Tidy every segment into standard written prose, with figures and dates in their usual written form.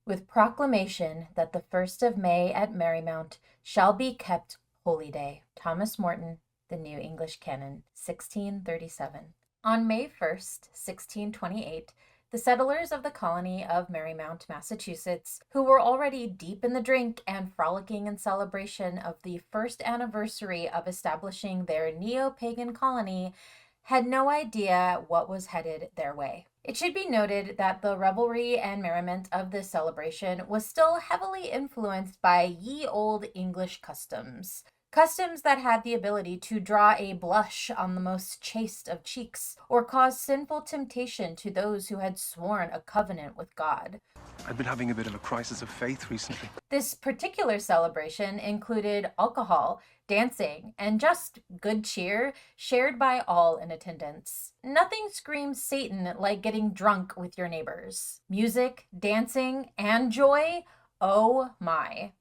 with proclamation that the 1st of May at Merrymount shall be kept holy day. Thomas Morton, The New English Canaan, 1637. On May 1st, 1628, the settlers of the colony of Merrymount, Massachusetts, who were already deep in the drink and frolicking in celebration of the first anniversary of establishing their neo-pagan colony, had no idea what was headed their way. It should be noted that the revelry and merriment of this celebration was still heavily influenced by ye old English customs. Customs that had the ability to draw a blush on the most chaste of cheeks, or cause sinful temptation to those who had sworn a covenant with God. I've been having a bit of a crisis of faith recently. This particular celebration included alcohol, dancing, and just good cheer shared by all in attendance. Nothing screams Satan like getting drunk with your neighbors. Music, dancing, and joy, oh my.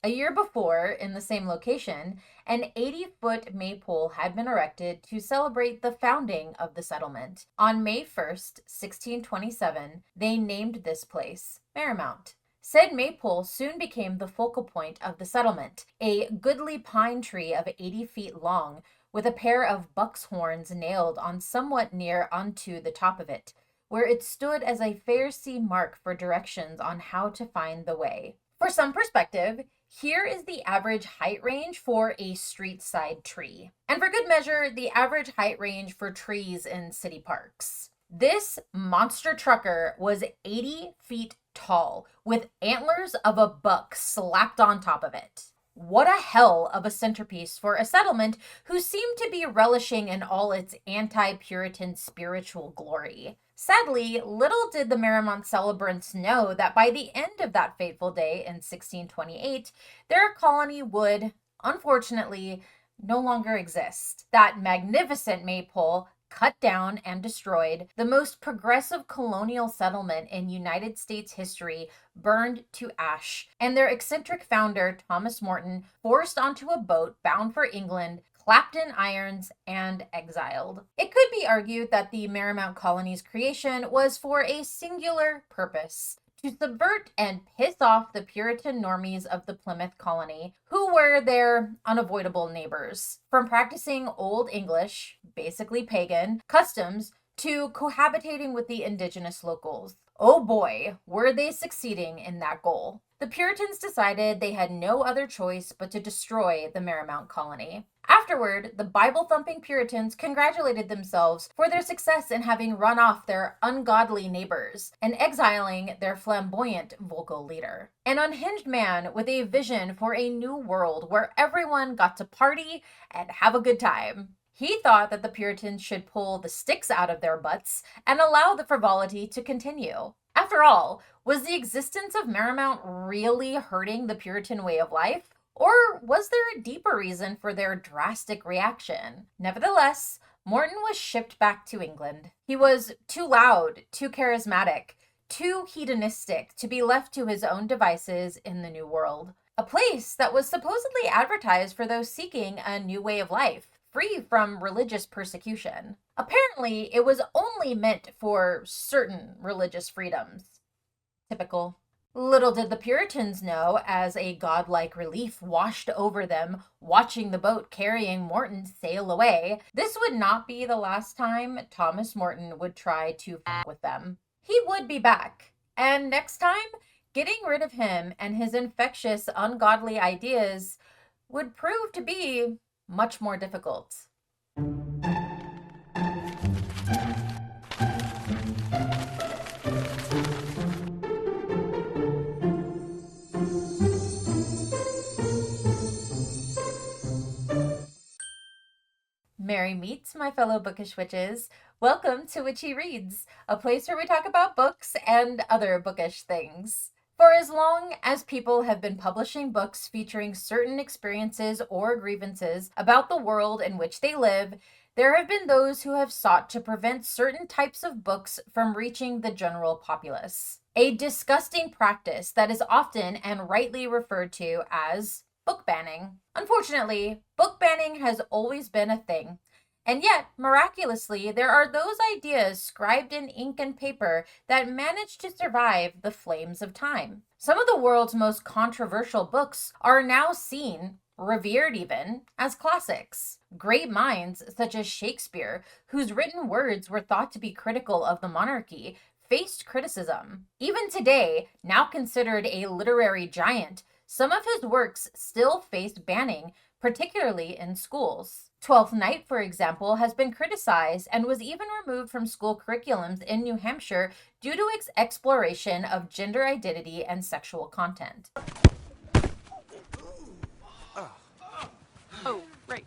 A year before, in the same location, an 80-foot maypole had been erected to celebrate the founding of the settlement. On May 1st, 1627, they named this place Merrymount. Said maypole soon became the focal point of the settlement, a goodly pine tree of 80 feet long, with a pair of buck's horns nailed on somewhat near onto the top of it, where it stood as a fair-see mark for directions on how to find the way. For some perspective, here is the average height range for a street side tree. And for good measure, the average height range for trees in city parks. This monster trucker was 80 feet tall, with antlers of a buck slapped on top of it. What a hell of a centerpiece for a settlement who seemed to be relishing in all its anti-Puritan spiritual glory. Sadly, little did the Merrymount celebrants know that by the end of that fateful day in 1628, their colony would, unfortunately, no longer exist. That magnificent maypole, cut down and destroyed, the most progressive colonial settlement in United States history, burned to ash, and their eccentric founder, Thomas Morton, forced onto a boat bound for England, clapped in irons, and exiled. It could be argued that the Merrymount colony's creation was for a singular purpose: to subvert and piss off the Puritan normies of the Plymouth colony, who were their unavoidable neighbors. From practicing Old English, basically pagan, customs to cohabitating with the indigenous locals. Oh boy, were they succeeding in that goal. The Puritans decided they had no other choice but to destroy the Merrymount colony. Afterward, the Bible-thumping Puritans congratulated themselves for their success in having run off their ungodly neighbors and exiling their flamboyant vocal leader. An unhinged man with a vision for a new world where everyone got to party and have a good time. He thought that the Puritans should pull the sticks out of their butts and allow the frivolity to continue. After all, was the existence of Merrymount really hurting the Puritan way of life? Or was there a deeper reason for their drastic reaction? Nevertheless, Morton was shipped back to England. He was too loud, too charismatic, too hedonistic to be left to his own devices in the New World. A place that was supposedly advertised for those seeking a new way of life, free from religious persecution. Apparently, it was only meant for certain religious freedoms. Typical. Little did the Puritans know, as a godlike relief washed over them, watching the boat carrying Morton sail away, this would not be the last time Thomas Morton would try to f with them. He would be back, and next time, getting rid of him and his infectious, ungodly ideas would prove to be much more difficult. Merry meets, my fellow bookish witches. Welcome to Witchy Reads, a place where we talk about books and other bookish things. For as long as people have been publishing books featuring certain experiences or grievances about the world in which they live, there have been those who have sought to prevent certain types of books from reaching the general populace. A disgusting practice that is often and rightly referred to as book banning. Unfortunately, book banning has always been a thing, And yet, miraculously, there are those ideas scribed in ink and paper that manage to survive the flames of time. Some of the world's most controversial books are now seen, revered even, as classics. Great minds, such as Shakespeare, whose written words were thought to be critical of the monarchy, faced criticism. Even today, now considered a literary giant, some of his works still face banning, particularly in schools. Twelfth Night, for example, has been criticized and was even removed from school curriculums in New Hampshire due to its exploration of gender identity and sexual content. Oh, right.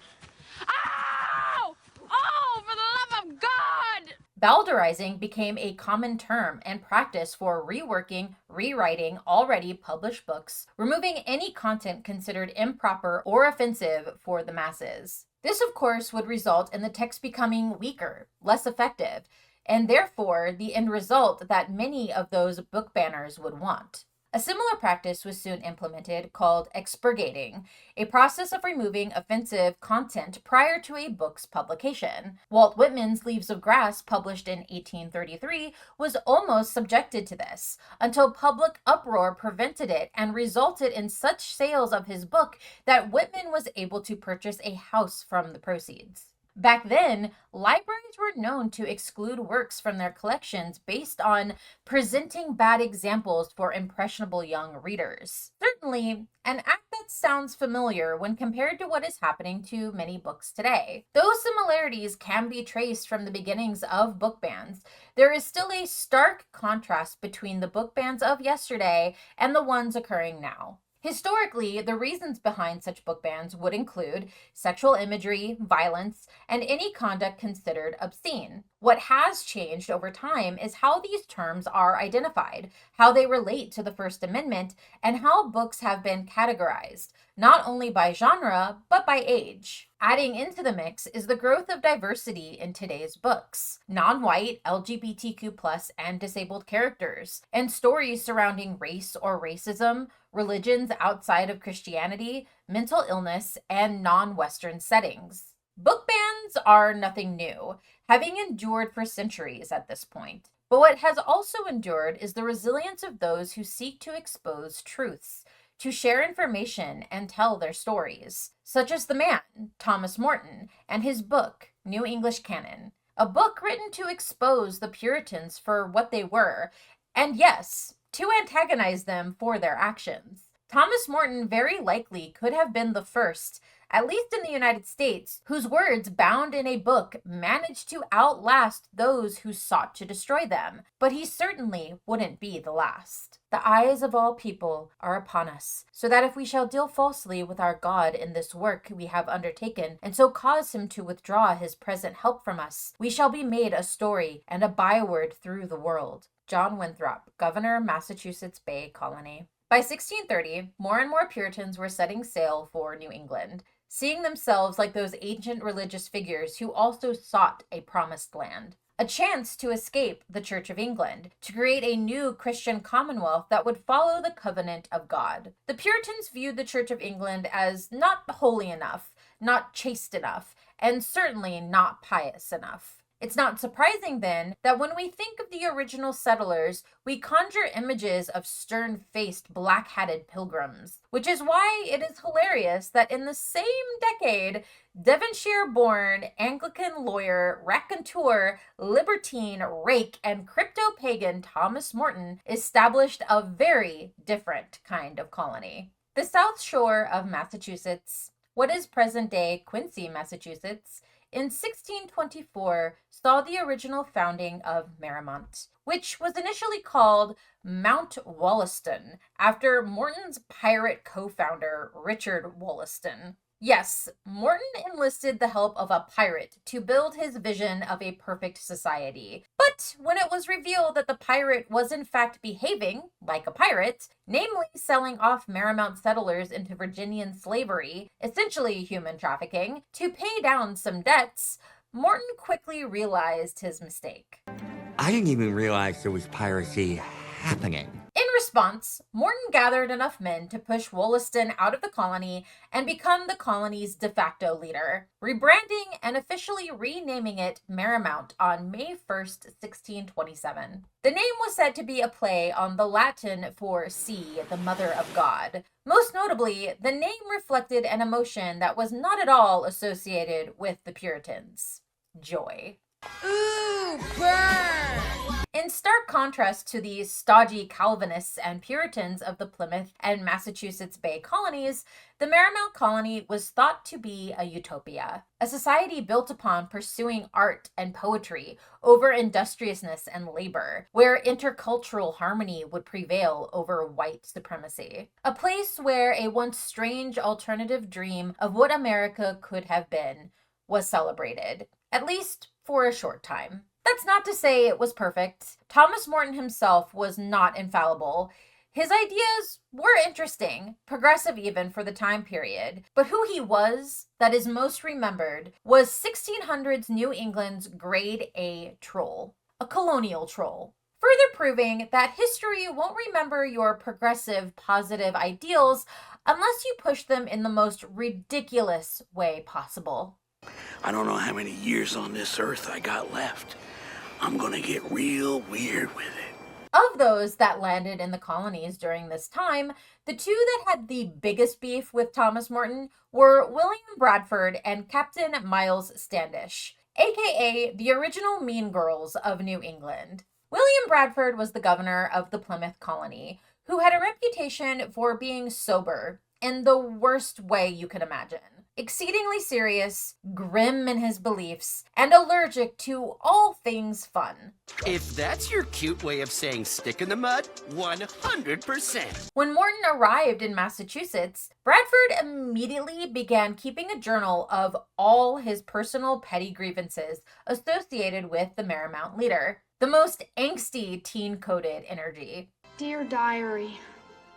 Ow! Oh, for the love of God! Bowdlerizing became a common term and practice for reworking, rewriting already published books, removing any content considered improper or offensive for the masses. This, of course, would result in the text becoming weaker, less effective, and therefore the end result that many of those book banners would want. A similar practice was soon implemented called expurgating, a process of removing offensive content prior to a book's publication. Walt Whitman's Leaves of Grass, published in 1833, was almost subjected to this, until public uproar prevented it and resulted in such sales of his book that Whitman was able to purchase a house from the proceeds. Back then, libraries were known to exclude works from their collections based on presenting bad examples for impressionable young readers. Certainly, an act that sounds familiar when compared to what is happening to many books today. Though similarities can be traced from the beginnings of book bans, there is still a stark contrast between the book bans of yesterday and the ones occurring now. Historically, the reasons behind such book bans would include sexual imagery, violence, and any conduct considered obscene. What has changed over time is how these terms are identified, how they relate to the First Amendment, and how books have been categorized, not only by genre, but by age. Adding into the mix is the growth of diversity in today's books, non-white, LGBTQ+, and disabled characters, and stories surrounding race or racism, religions outside of Christianity, mental illness, and non-Western settings. Book bans are nothing new, having endured for centuries at this point. But what has also endured is the resilience of those who seek to expose truths, to share information and tell their stories, such as the man, Thomas Morton, and his book, New English Canaan, a book written to expose the Puritans for what they were, and yes, to antagonize them for their actions. Thomas Morton very likely could have been the first, at least in the United States, whose words bound in a book managed to outlast those who sought to destroy them, but he certainly wouldn't be the last. The eyes of all people are upon us, so that if we shall deal falsely with our God in this work we have undertaken, and so cause him to withdraw his present help from us, we shall be made a story and a byword through the world. John Winthrop, Governor, Massachusetts Bay Colony. By 1630, more and more Puritans were setting sail for New England, seeing themselves like those ancient religious figures who also sought a promised land. A chance to escape the Church of England, to create a new Christian commonwealth that would follow the covenant of God. The Puritans viewed the Church of England as not holy enough, not chaste enough, and certainly not pious enough. It's not surprising then that when we think of the original settlers, we conjure images of stern-faced, black-hatted pilgrims, which is why it is hilarious that in the same decade, Devonshire-born Anglican lawyer, raconteur, libertine, rake, and crypto-pagan Thomas Morton established a very different kind of colony. The South Shore of Massachusetts, what is present-day Quincy, Massachusetts, in 1624 saw the original founding of Merrymount, which was initially called Mount Wollaston, after Morton's pirate co-founder, Richard Wollaston. Yes, Morton enlisted the help of a pirate to build his vision of a perfect society. But when it was revealed that the pirate was in fact behaving like a pirate, namely selling off Merrymount settlers into Virginian slavery, essentially human trafficking, to pay down some debts, Morton quickly realized his mistake. I didn't even realize there was piracy happening. In response, Morton gathered enough men to push Wollaston out of the colony and become the colony's de facto leader, rebranding and officially renaming it Merrymount on May 1st, 1627. The name was said to be a play on the Latin for sea, the mother of God. Most notably, the name reflected an emotion that was not at all associated with the Puritans: joy. Ooh, burn! In stark contrast to the stodgy Calvinists and Puritans of the Plymouth and Massachusetts Bay colonies, the Merrymount colony was thought to be a utopia, a society built upon pursuing art and poetry over industriousness and labor, where intercultural harmony would prevail over white supremacy. A place where a once strange alternative dream of what America could have been was celebrated, at least for a short time. That's not to say it was perfect. Thomas Morton himself was not infallible. His ideas were interesting, progressive even for the time period, but who he was, that is most remembered, was 1600s New England's grade A troll, a colonial troll, further proving that history won't remember your progressive, positive ideals unless you push them in the most ridiculous way possible. I don't know how many years on this earth I got left. I'm gonna get real weird with it. Of those that landed in the colonies during this time, the two that had the biggest beef with Thomas Morton were William Bradford and Captain Miles Standish, aka the original Mean Girls of New England. William Bradford was the governor of the Plymouth colony, who had a reputation for being sober in the worst way you could imagine. Exceedingly serious, grim in his beliefs, and allergic to all things fun. If that's your cute way of saying stick in the mud, 100%. When Morton arrived in Massachusetts, Bradford immediately began keeping a journal of all his personal petty grievances associated with the Merrymount leader. The most angsty teen-coded energy. Dear Diary,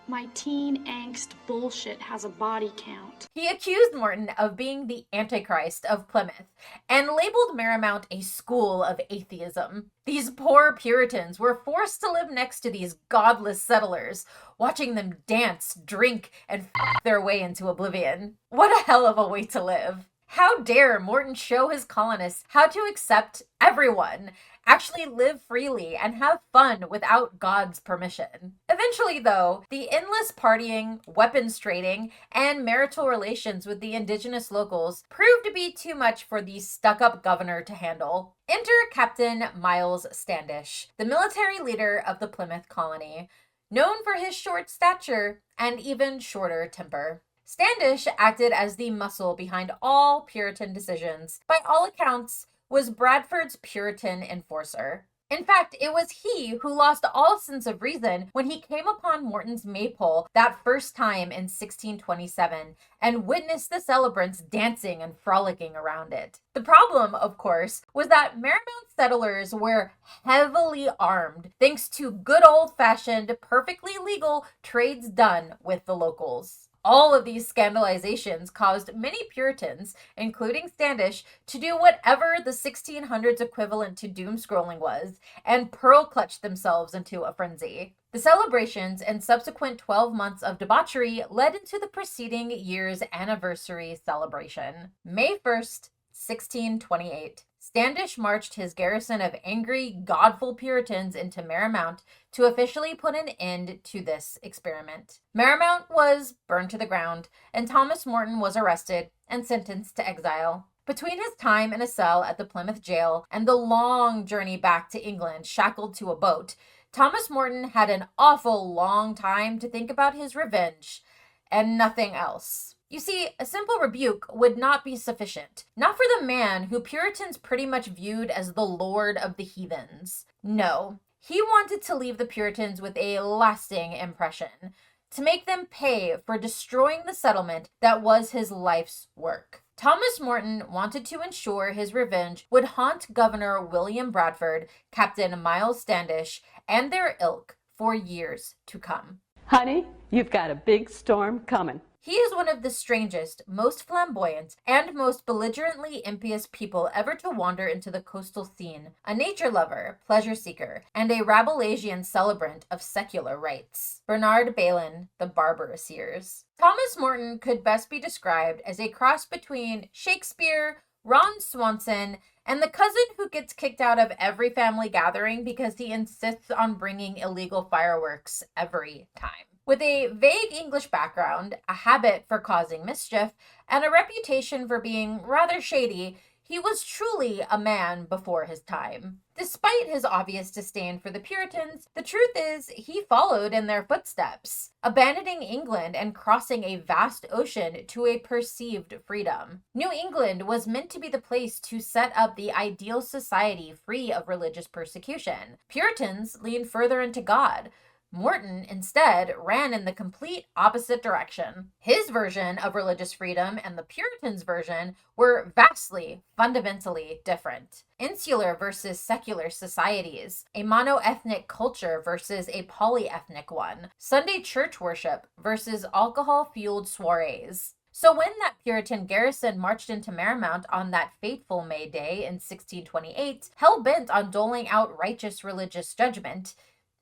my teen angst bullshit has a body count. He accused Morton of being the Antichrist of Plymouth and labeled Merrymount a school of atheism. These poor Puritans were forced to live next to these godless settlers, watching them dance, drink, and f*** their way into oblivion. What a hell of a way to live. How dare Morton show his colonists how to accept everyone, actually live freely, and have fun without God's permission. Eventually, though, the endless partying, weapons trading, and marital relations with the indigenous locals proved to be too much for the stuck-up governor to handle. Enter Captain Miles Standish, the military leader of the Plymouth colony, known for his short stature and even shorter temper. Standish acted as the muscle behind all Puritan decisions. By all accounts, was Bradford's Puritan enforcer. In fact, it was he who lost all sense of reason when he came upon Morton's maypole that first time in 1627 and witnessed the celebrants dancing and frolicking around it. The problem, of course, was that Merrymount settlers were heavily armed thanks to good old-fashioned, perfectly legal trades done with the locals. All of these scandalizations caused many Puritans, including Standish, to do whatever the 1600s equivalent to doom scrolling was, and pearl clutch themselves into a frenzy. The celebrations and subsequent 12 months of debauchery led into the preceding year's anniversary celebration. May 1st, 1628. Standish marched his garrison of angry, godful Puritans into Merrymount to officially put an end to this experiment. Merrymount was burned to the ground, and Thomas Morton was arrested and sentenced to exile. Between his time in a cell at the Plymouth jail and the long journey back to England shackled to a boat, Thomas Morton had an awful long time to think about his revenge, and nothing else. You see, a simple rebuke would not be sufficient. Not for the man who Puritans pretty much viewed as the lord of the heathens. No, he wanted to leave the Puritans with a lasting impression, to make them pay for destroying the settlement that was his life's work. Thomas Morton wanted to ensure his revenge would haunt Governor William Bradford, Captain Miles Standish, and their ilk for years to come. Honey, you've got a big storm coming. He is one of the strangest, most flamboyant, and most belligerently impious people ever to wander into the coastal scene, a nature lover, pleasure seeker, and a Rabelaisian celebrant of secular rights. Bernard Balin, the Barbarous Years. Thomas Morton could best be described as a cross between Shakespeare, Ron Swanson, and the cousin who gets kicked out of every family gathering because he insists on bringing illegal fireworks every time. With a vague English background, a habit for causing mischief, and a reputation for being rather shady, he was truly a man before his time. Despite his obvious disdain for the Puritans, the truth is he followed in their footsteps, abandoning England and crossing a vast ocean to a perceived freedom. New England was meant to be the place to set up the ideal society free of religious persecution. Puritans leaned further into God. Morton, instead, ran in the complete opposite direction. His version of religious freedom and the Puritans' version were vastly, fundamentally different. Insular versus secular societies, a mono-ethnic culture versus a polyethnic one, Sunday church worship versus alcohol-fueled soirees. So when that Puritan garrison marched into Merrymount on that fateful May Day in 1628, hell-bent on doling out righteous religious judgment,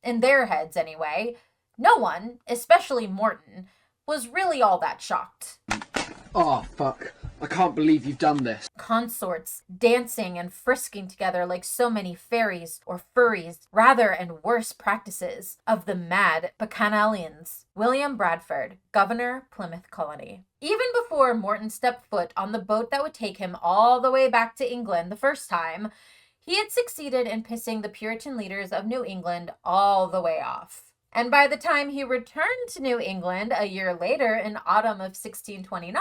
in their heads anyway, no one, especially Morton, was really all that shocked. Oh, fuck. I can't believe you've done this. Consorts dancing and frisking together like so many fairies or furries, rather and worse practices of the mad Bacchanalians. William Bradford, Governor, Plymouth Colony. Even before Morton stepped foot on the boat that would take him all the way back to England the first time, he had succeeded in pissing the Puritan leaders of New England all the way off. And by the time he returned to New England a year later in autumn of 1629,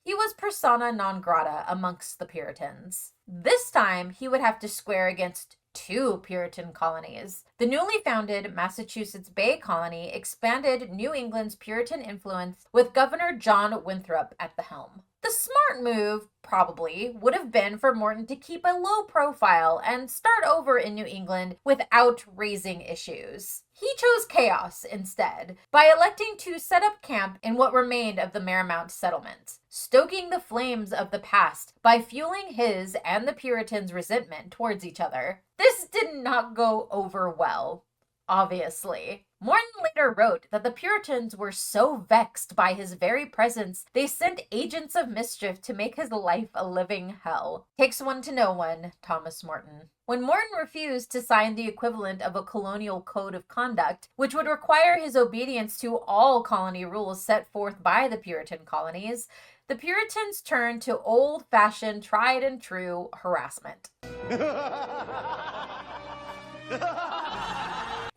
he was persona non grata amongst the Puritans. This time, he would have to square against two Puritan colonies. The newly founded Massachusetts Bay Colony expanded New England's Puritan influence with Governor John Winthrop at the helm. The smart move, probably, would have been for Morton to keep a low profile and start over in New England without raising issues. He chose chaos instead, by electing to set up camp in what remained of the Merrymount settlement, stoking the flames of the past by fueling his and the Puritans' resentment towards each other. This did not go over well, obviously. Morton later wrote that the Puritans were so vexed by his very presence, they sent agents of mischief to make his life a living hell. Takes one to know one, Thomas Morton. When Morton refused to sign the equivalent of a colonial code of conduct, which would require his obedience to all colony rules set forth by the Puritan colonies, the Puritans turned to old-fashioned, tried-and-true harassment.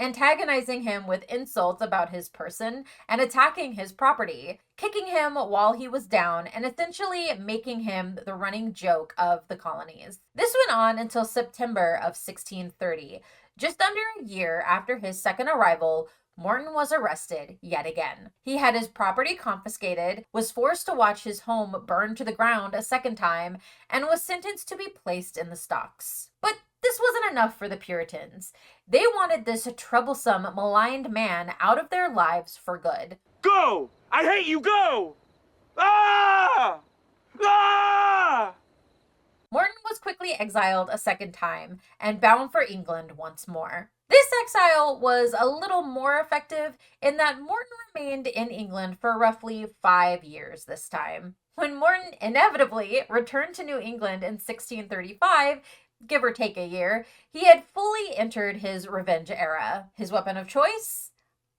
Antagonizing him with insults about his person and attacking his property, kicking him while he was down, and essentially making him the running joke of the colonies. This went on until September of 1630. Just under a year after his second arrival, Morton was arrested yet again. He had his property confiscated, was forced to watch his home burn to the ground a second time, and was sentenced to be placed in the stocks. But this wasn't enough for the Puritans. They wanted this troublesome, maligned man out of their lives for good. Go! I hate you, go! Ah! Ah! Morton was quickly exiled a second time and bound for England once more. This exile was a little more effective in that Morton remained in England for roughly 5 years this time. When Morton inevitably returned to New England in 1635, give or take a year, he had fully entered his revenge era. His weapon of choice?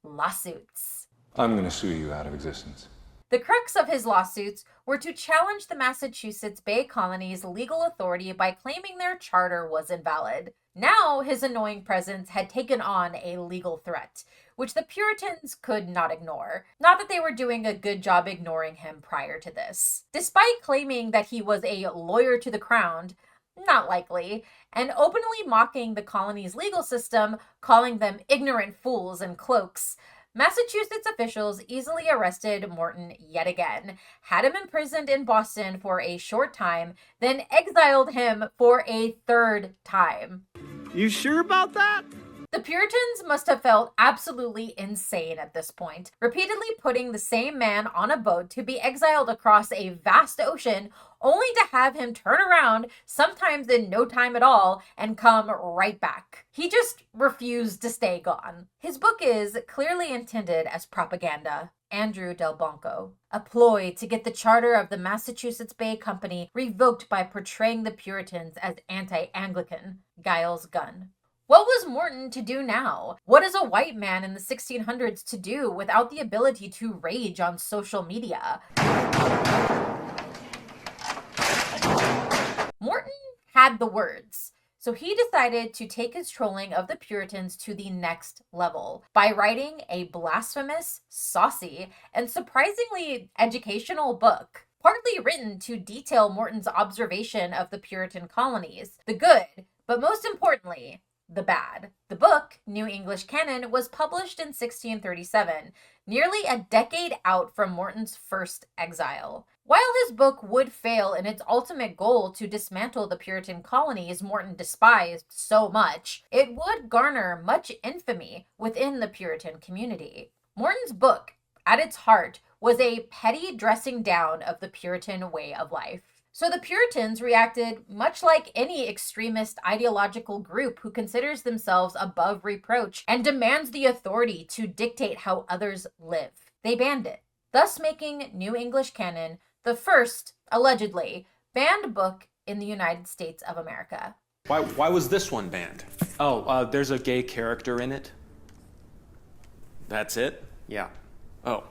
Lawsuits. I'm going to sue you out of existence. The crux of his lawsuits were to challenge the Massachusetts Bay Colony's legal authority by claiming their charter was invalid. Now his annoying presence had taken on a legal threat, which the Puritans could not ignore. Not that they were doing a good job ignoring him prior to this. Despite claiming that he was a lawyer to the crown, not likely, and openly mocking the colony's legal system, calling them ignorant fools and cloaks, Massachusetts officials easily arrested Morton yet again, had him imprisoned in Boston for a short time, then exiled him for a third time. You sure about that? The Puritans must have felt absolutely insane at this point, repeatedly putting the same man on a boat to be exiled across a vast ocean, only to have him turn around, sometimes in no time at all, and come right back. He just refused to stay gone. His book is clearly intended as propaganda. Andrew Delbanco, a ploy to get the charter of the Massachusetts Bay Company revoked by portraying the Puritans as anti-Anglican. Giles Gunn. What was Morton to do now? What is a white man in the 1600s to do without the ability to rage on social media? Morton had the words, so he decided to take his trolling of the Puritans to the next level by writing a blasphemous, saucy, and surprisingly educational book, partly written to detail Morton's observation of the Puritan colonies, the good, but most importantly, the bad. The book, New English Canaan, was published in 1637, nearly a decade out from Morton's first exile. While his book would fail in its ultimate goal to dismantle the Puritan colonies Morton despised so much, it would garner much infamy within the Puritan community. Morton's book, at its heart, was a petty dressing down of the Puritan way of life. So the Puritans reacted much like any extremist ideological group who considers themselves above reproach and demands the authority to dictate how others live. They banned it, thus making New English Canaan the first, allegedly, banned book in the United States of America. Why was this one banned? Oh, there's a gay character in it. That's it? Yeah. Oh.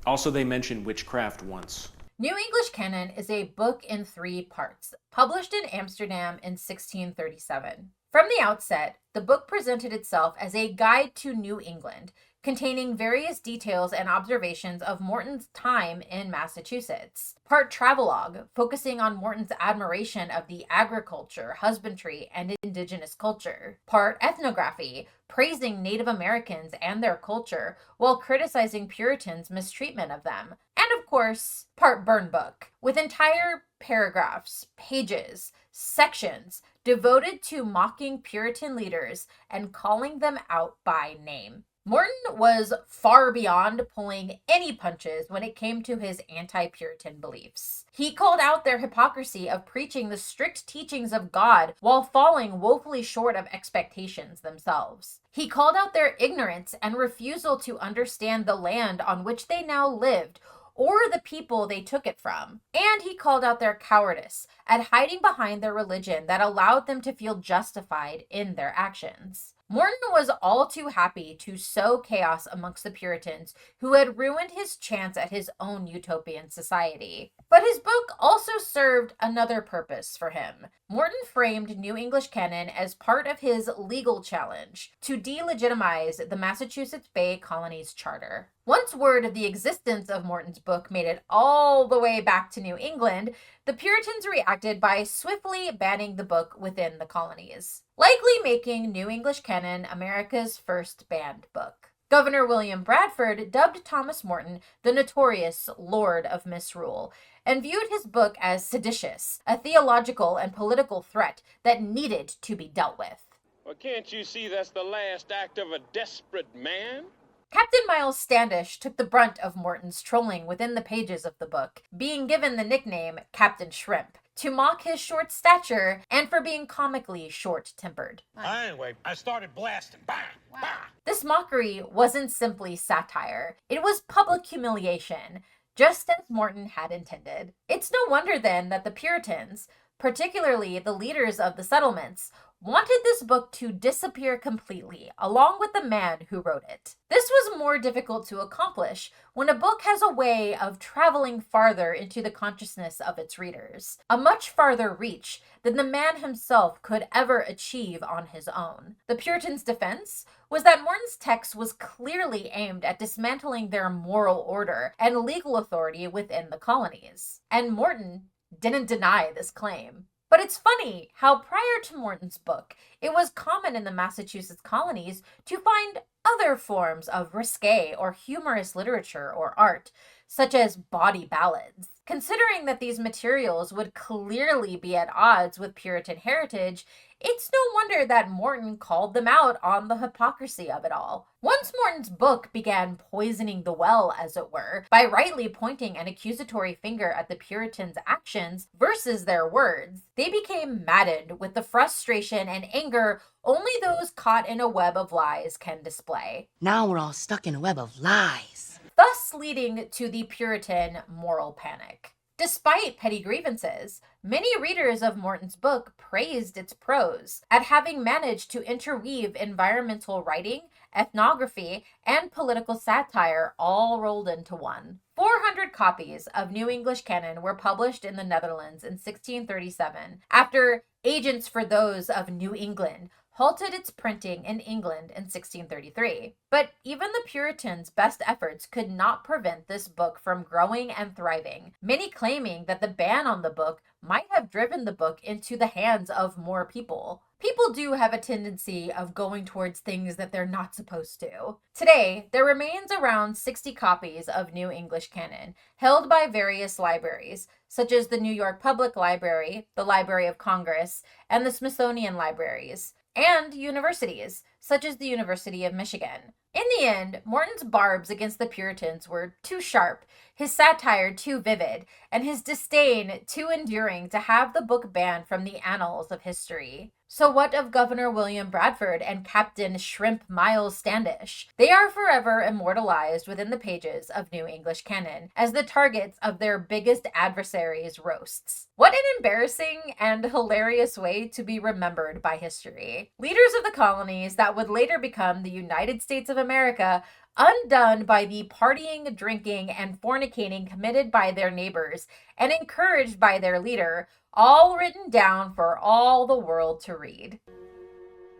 Also, they mentioned witchcraft once. New English Canaan is a book in 3 parts, published in Amsterdam in 1637. From the outset, the book presented itself as a guide to New England, containing various details and observations of Morton's time in Massachusetts. Part travelogue, focusing on Morton's admiration of the agriculture, husbandry, and indigenous culture. Part ethnography, praising Native Americans and their culture, while criticizing Puritans' mistreatment of them. And of course, part burn book, with entire paragraphs, pages, sections devoted to mocking Puritan leaders and calling them out by name. Morton was far beyond pulling any punches when it came to his anti-Puritan beliefs. He called out their hypocrisy of preaching the strict teachings of God while falling woefully short of expectations themselves. He called out their ignorance and refusal to understand the land on which they now lived or the people they took it from. And he called out their cowardice at hiding behind their religion that allowed them to feel justified in their actions. Morton was all too happy to sow chaos amongst the Puritans who had ruined his chance at his own utopian society. But his book also served another purpose for him. Morton framed New English Canaan as part of his legal challenge to delegitimize the Massachusetts Bay Colony's charter. Once word of the existence of Morton's book made it all the way back to New England, the Puritans reacted by swiftly banning the book within the colonies, likely making New English Canaan America's first banned book. Governor William Bradford dubbed Thomas Morton the notorious Lord of Misrule, and viewed his book as seditious, a theological and political threat that needed to be dealt with. Well, can't you see that's the last act of a desperate man? Captain Miles Standish took the brunt of Morton's trolling within the pages of the book, being given the nickname Captain Shrimp, to mock his short stature and for being comically short-tempered. Anyway, I started blasting. Bang! Bang! This mockery wasn't simply satire. It was public humiliation, just as Morton had intended. It's no wonder then that the Puritans, particularly the leaders of the settlements, wanted this book to disappear completely, along with the man who wrote it. This was more difficult to accomplish when a book has a way of traveling farther into the consciousness of its readers, a much farther reach than the man himself could ever achieve on his own. The Puritans' defense was that Morton's text was clearly aimed at dismantling their moral order and legal authority within the colonies, and Morton didn't deny this claim. But it's funny how prior to Morton's book, it was common in the Massachusetts colonies to find other forms of risque or humorous literature or art, such as bawdy ballads. Considering that these materials would clearly be at odds with Puritan heritage, it's no wonder that Morton called them out on the hypocrisy of it all. Once Morton's book began poisoning the well, as it were, by rightly pointing an accusatory finger at the Puritans' actions versus their words, they became maddened with the frustration and anger only those caught in a web of lies can display. Now we're all stuck in a web of lies. Thus leading to the Puritan moral panic. Despite petty grievances, many readers of Morton's book praised its prose at having managed to interweave environmental writing, ethnography, and political satire all rolled into one. 400 copies of New English Canaan were published in the Netherlands in 1637, after Agents for Those of New England halted its printing in England in 1633. But even the Puritans' best efforts could not prevent this book from growing and thriving, many claiming that the ban on the book might have driven the book into the hands of more people. People do have a tendency of going towards things that they're not supposed to. Today, there remains around 60 copies of New English Canaan, held by various libraries, such as the New York Public Library, the Library of Congress, and the Smithsonian Libraries, and universities, such as the University of Michigan. In the end, Morton's barbs against the Puritans were too sharp, his satire too vivid, and his disdain too enduring to have the book banned from the annals of history. So what of Governor William Bradford and Captain Shrimp Miles Standish? They are forever immortalized within the pages of New English Canaan as the targets of their biggest adversaries' roasts. What an embarrassing and hilarious way to be remembered by history. Leaders of the colonies that would later become the United States of America, undone by the partying, drinking, and fornicating committed by their neighbors and encouraged by their leader, all written down for all the world to read.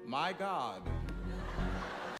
My God.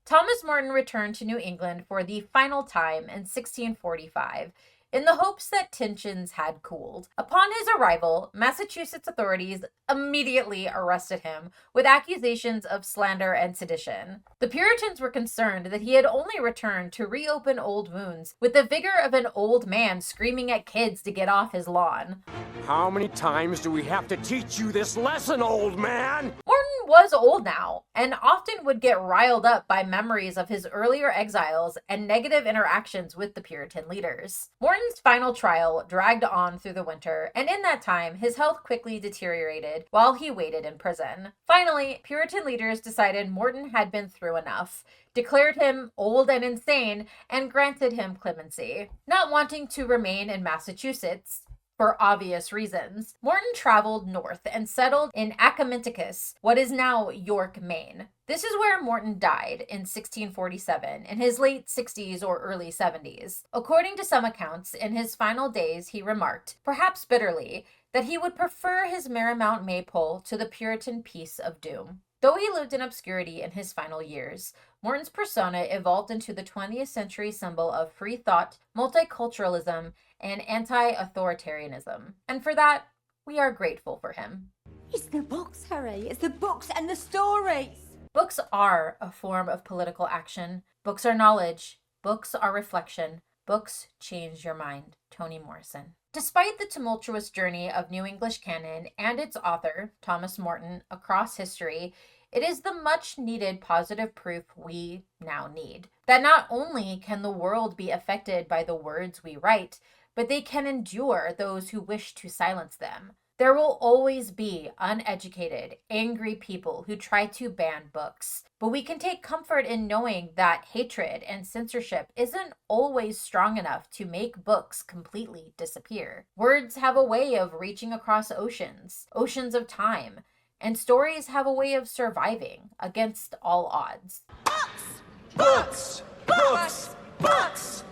Thomas Morton returned to New England for the final time in 1645, in the hopes that tensions had cooled. Upon his arrival, Massachusetts authorities immediately arrested him with accusations of slander and sedition. The Puritans were concerned that he had only returned to reopen old wounds with the vigor of an old man screaming at kids to get off his lawn. How many times do we have to teach you this lesson, old man? Morton was old now, and often would get riled up by memories of his earlier exiles and negative interactions with the Puritan leaders. Morton's final trial dragged on through the winter, and in that time, his health quickly deteriorated while he waited in prison. Finally, Puritan leaders decided Morton had been through enough, declared him old and insane, and granted him clemency. Not wanting to remain in Massachusetts, for obvious reasons, Morton traveled north and settled in Accomenticus, what is now York, Maine. This is where Morton died in 1647, in his late 60s or early 70s. According to some accounts, in his final days he remarked, perhaps bitterly, that he would prefer his Merrymount maypole to the Puritan peace of doom. Though he lived in obscurity in his final years, Morton's persona evolved into the 20th century symbol of free thought, multiculturalism, and anti-authoritarianism. And for that, we are grateful for him. It's the books, Harry. It's the books and the stories. Books are a form of political action. Books are knowledge. Books are reflection. Books change your mind. Toni Morrison. Despite the tumultuous journey of New English Canaan and its author, Thomas Morton, across history, it is the much-needed positive proof we now need. That not only can the world be affected by the words we write, but they can endure those who wish to silence them. There will always be uneducated, angry people who try to ban books, but we can take comfort in knowing that hatred and censorship isn't always strong enough to make books completely disappear. Words have a way of reaching across oceans of time, and stories have a way of surviving against all odds. Books! Books! Books! Books!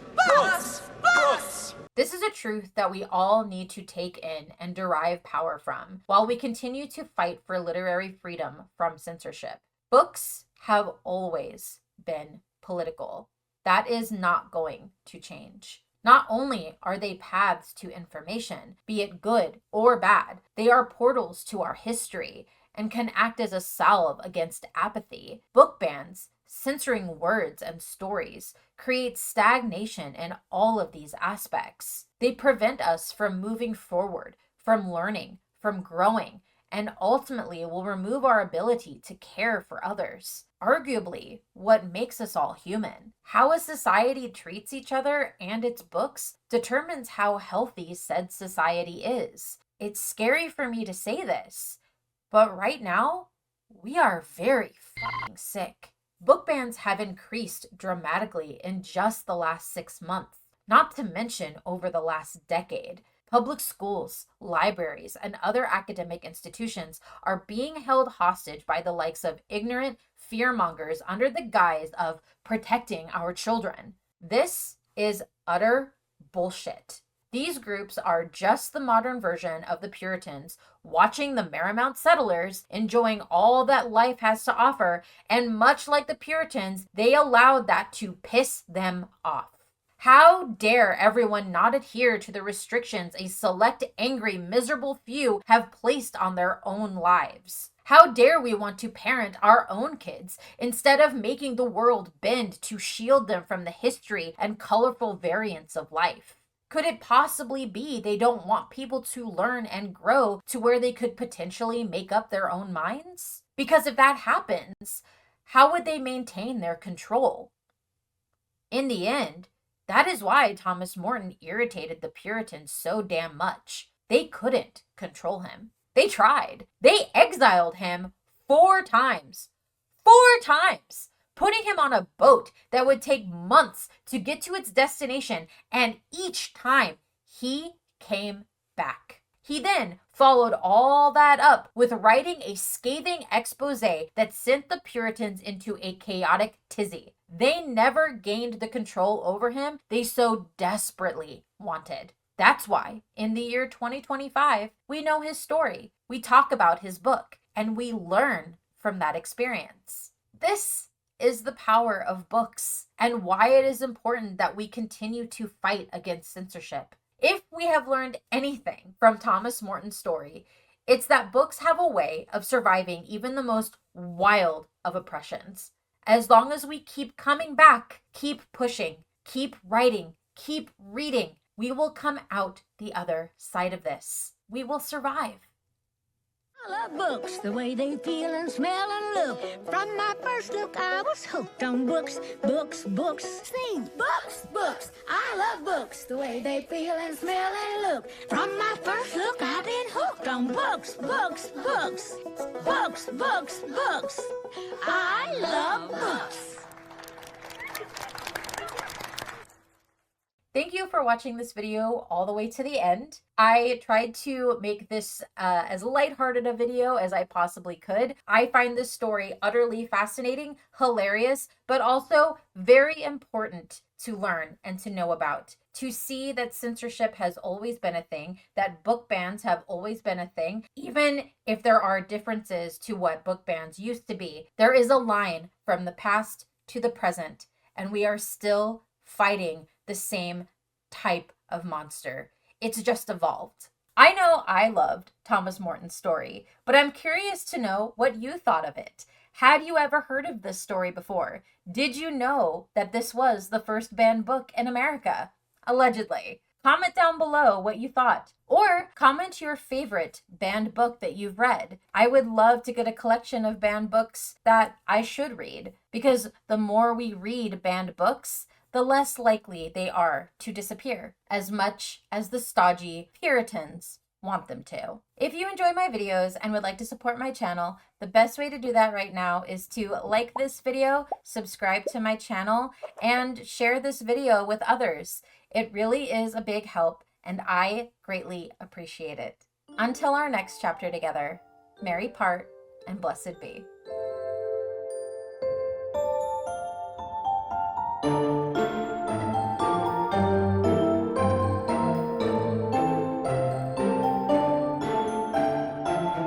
Books! This is a truth that we all need to take in and derive power from, while we continue to fight for literary freedom from censorship. Books have always been political. That is not going to change. Not only are they paths to information, be it good or bad, they are portals to our history and can act as a salve against apathy. Book bans, censoring words and stories, create stagnation in all of these aspects. They They prevent us from moving forward, from learning, from growing, and ultimately will remove our ability to care for others. Arguably, what makes us all human. How a society treats each other and its books determines how healthy said society is. It's scary for me to say this, but right now, we are very fucking sick. Book bans have increased dramatically in just the last 6 months, not to mention over the last decade. Public schools, libraries, and other academic institutions are being held hostage by the likes of ignorant fearmongers under the guise of protecting our children. This is utter bullshit. These groups are just the modern version of the Puritans watching the Merrymount settlers enjoying all that life has to offer, and much like the Puritans, they allowed that to piss them off. How dare everyone not adhere to the restrictions a select, angry, miserable few have placed on their own lives? How dare we want to parent our own kids instead of making the world bend to shield them from the history and colorful variants of life? Could it possibly be they don't want people to learn and grow to where they could potentially make up their own minds? Because if that happens, how would they maintain their control? In the end, that is why Thomas Morton irritated the Puritans so damn much. They couldn't control him. They tried. They exiled him 4 times. 4 times! Putting him on a boat that would take months to get to its destination, and each time he came back. He then followed all that up with writing a scathing expose that sent the Puritans into a chaotic tizzy. They never gained the control over him they so desperately wanted. That's why, in the year 2025, we know his story, we talk about his book, and we learn from that experience. This is the power of books and why it is important that we continue to fight against censorship. If we have learned anything from Thomas Morton's story, it's that books have a way of surviving even the most wild of oppressions. As long as we keep coming back, keep pushing, keep writing, keep reading, we will come out the other side of this. We will survive. I love books, the way they feel and smell and look. From my first look, I was hooked on books, books, books. Sing, books, books. I love books, the way they feel and smell and look. From my first look, I've been hooked on books, books, books. Books, books, books. I love books. Thank you for watching this video all the way to the end. I tried to make this as lighthearted a video as I possibly could. I find this story utterly fascinating, hilarious, but also very important to learn and to know about. To see that censorship has always been a thing, that book bans have always been a thing, even if there are differences to what book bans used to be. There is a line from the past to the present, and we are still fighting the same type of monster. It's just evolved. I know I loved Thomas Morton's story, but I'm curious to know what you thought of it. Had you ever heard of this story before? Did you know that this was the first banned book in America? Allegedly. Comment down below what you thought, or comment your favorite banned book that you've read. I would love to get a collection of banned books that I should read, because the more we read banned books, the less likely they are to disappear, as much as the stodgy Puritans want them to. If you enjoy my videos and would like to support my channel, the best way to do that right now is to like this video, subscribe to my channel, and share this video with others. It really is a big help, and I greatly appreciate it. Until our next chapter together, merry part and blessed be.